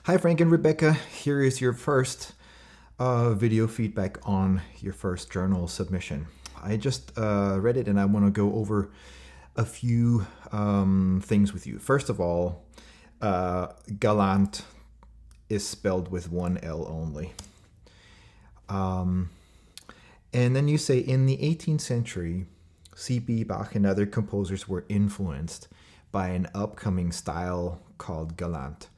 Hi, Frank and Rebecca. Here is your first video feedback on your first journal submission. I just read it and I want to go over a few things with you. First of all, galant is spelled with one L only. And then you say, in the 18th century, C.P. Bach and other composers were influenced by an upcoming style called galant.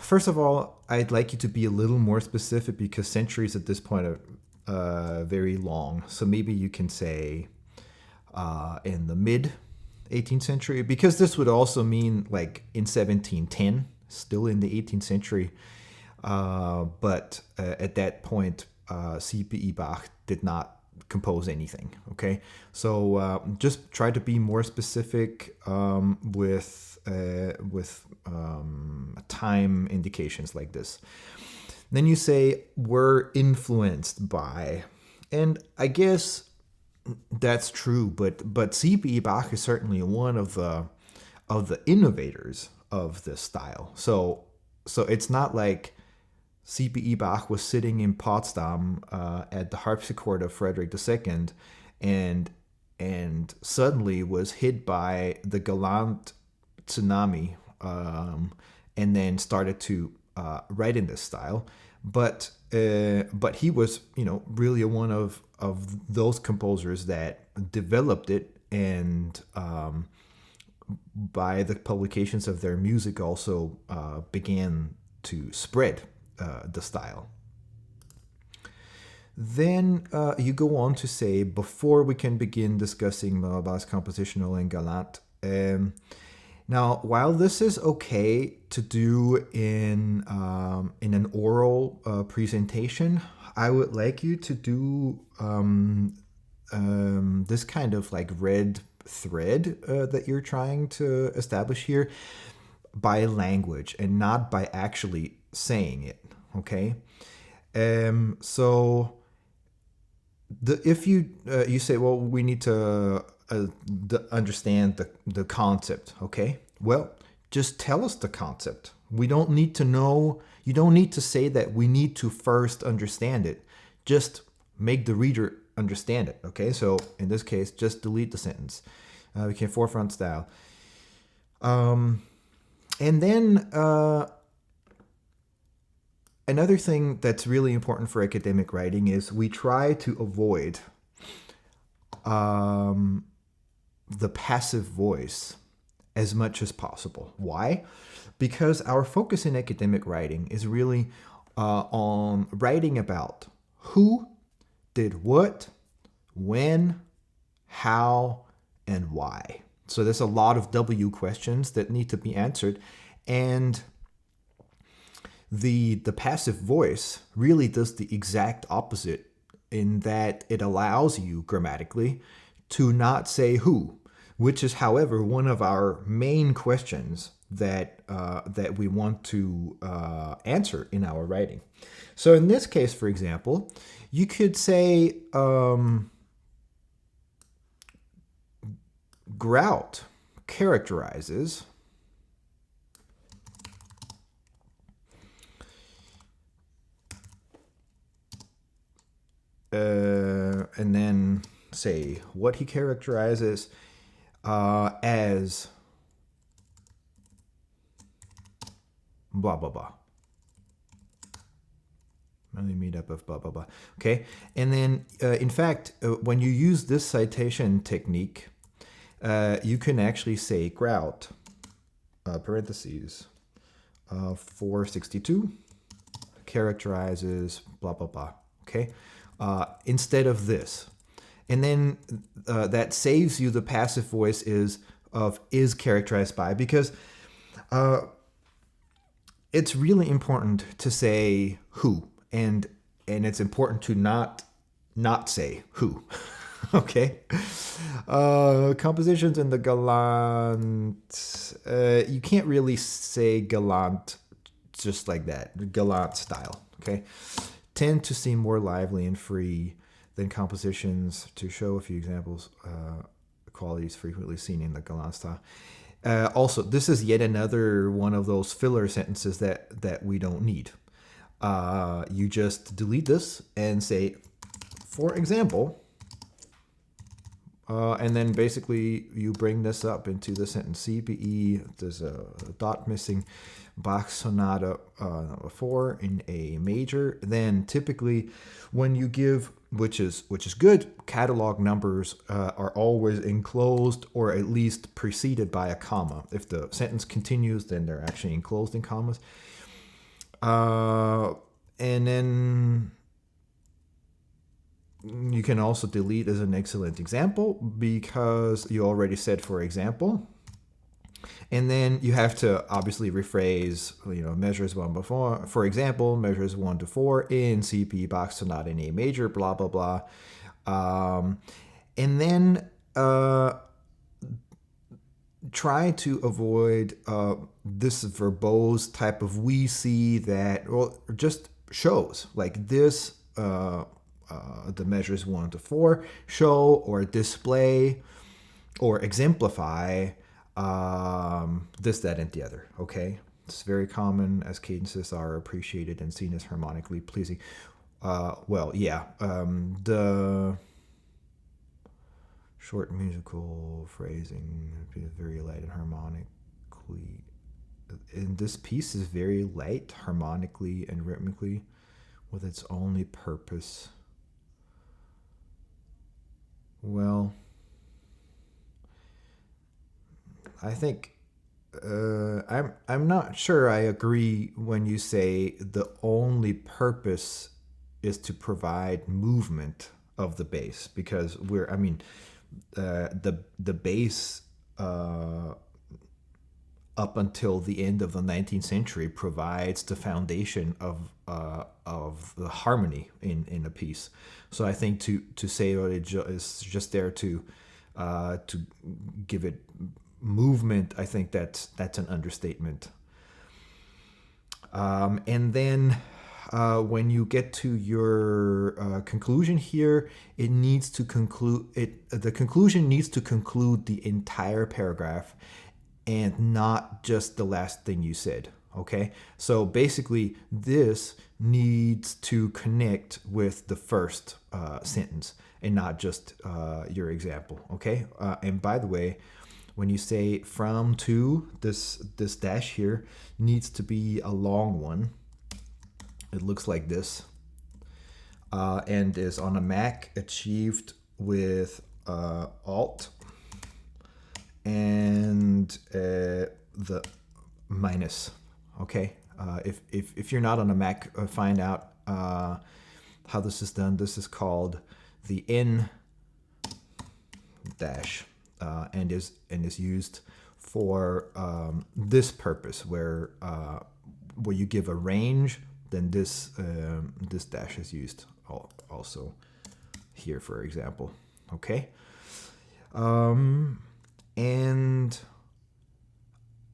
First of all, I'd like you to be a little more specific because centuries at this point are very long. So maybe you can say in the mid 18th century, because this would also mean like in 1710, still in the 18th century. But at that point, C.P.E. Bach did not compose anything. Okay, so just try to be more specific with time indications like this. Then you say we're influenced by, and I guess that's true. But C.P.E. Bach is certainly one of the innovators of this style. So it's not like C.P.E. Bach was sitting in Potsdam at the harpsichord of Frederick II and suddenly was hit by the galant tsunami and then started to write in this style. But he was, really one of those composers that developed it, and by the publications of their music also began to spread the style. Then you go on to say, before we can begin discussing Bach's compositional and galant. Now, while this is okay to do in an oral presentation, I would like you to do this kind of like red thread that you're trying to establish here by language and not by actually saying it. Okay, so if you say, well, we need to understand the concept. Okay, well, just tell us the concept. We don't need to know. You don't need to say that we need to first understand it. Just make the reader understand it. Okay, so in this case, just delete the sentence. We can forefront style. And then another thing that's really important for academic writing is we try to avoid the passive voice as much as possible. Why? Because our focus in academic writing is really on writing about who did what, when, how, and why. So there's a lot of W questions that need to be answered, and the passive voice really does the exact opposite, in that it allows you grammatically to not say who, which is, however, one of our main questions that we want to answer in our writing. So in this case, for example, you could say Grout characterizes and then say what he characterizes as blah blah blah. Only made up of blah blah blah. Okay, and then in fact, when you use this citation technique, you can actually say Grout parentheses 462 characterizes blah blah blah. Okay, instead of this, and then that saves you the passive voice is characterized by, because it's really important to say who, and it's important to not say who. Okay, compositions in the galant, you can't really say galant just like that, galant style. Okay, tend to seem more lively and free than compositions. To show a few examples, qualities frequently seen in the galant style. Also, this is yet another one of those filler sentences that we don't need. You just delete this and say, for example, and then basically you bring this up into the sentence. CPE, there's a dot missing, Bach Sonata number 4 in A major. Then typically when you give, which is good, catalog numbers are always enclosed or at least preceded by a comma. If the sentence continues, then they're actually enclosed in commas. And then you can also delete as an excellent example because you already said for example. And then you have to obviously rephrase, measures 1 before, for example, measures 1 to 4 in CP Bach Sonata in A major, blah, blah, blah. And then try to avoid this verbose type of we see that, well, just shows like this, the measures 1 to 4 show or display or exemplify this, that, and the other. Okay, it's very common as cadences are appreciated and seen as harmonically pleasing. The short musical phrasing is very light and harmonically. And this piece is very light harmonically and rhythmically, with its only purpose. Well, I think I'm not sure I agree when you say the only purpose is to provide movement of the bass, because the bass up until the end of the 19th century provides the foundation of the harmony in a piece. So I think to say that it is just there to give it movement, I think that's an understatement. And then when you get to your conclusion here, it needs to conclude the conclusion needs to conclude the entire paragraph and not just the last thing you said. Okay, so basically this needs to connect with the first sentence and not just your example. Okay, and by the way, when you say from to, this dash here needs to be a long one. It looks like this, and is on a Mac achieved with Alt and the minus. Okay, if you're not on a Mac, find out how this is done. This is called the N dash, and is used for this purpose, where you give a range. Then this dash is used also here, for example. Okay, and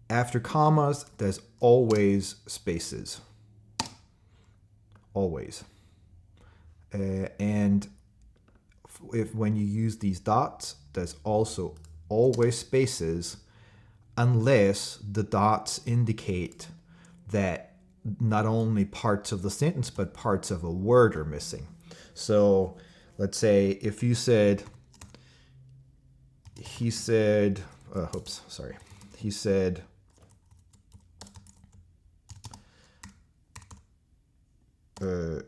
after commas, there's always spaces. Always. And when you use these dots, there's also always spaces, unless the dots indicate that not only parts of the sentence, but parts of a word are missing. So let's say if you said, he said, he said,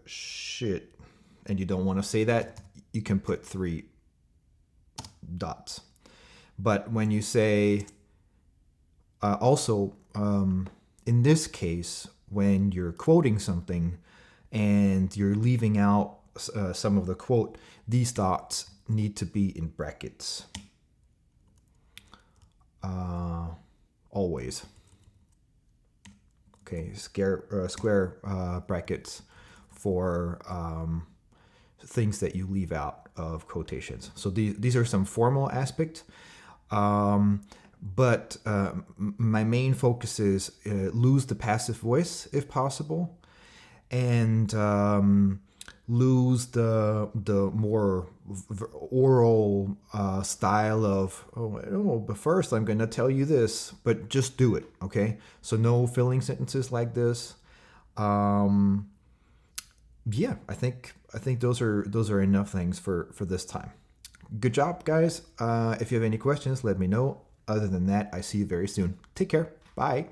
shit, and you don't want to say that, you can put 3 dots. But when you say, in this case, when you're quoting something and you're leaving out some of the quote, these dots need to be in brackets. Always. Okay, square brackets for things that you leave out of quotations. So these are some formal aspects. But my main focus is lose the passive voice if possible, and lose the more oral style of, oh, I don't know, but first I'm gonna tell you this, but just do it, okay? So no filling sentences like this. Um, yeah, I think those are enough things for this time. Good job, guys. If you have any questions, let me know. Other than that, I see you very soon. Take care. Bye.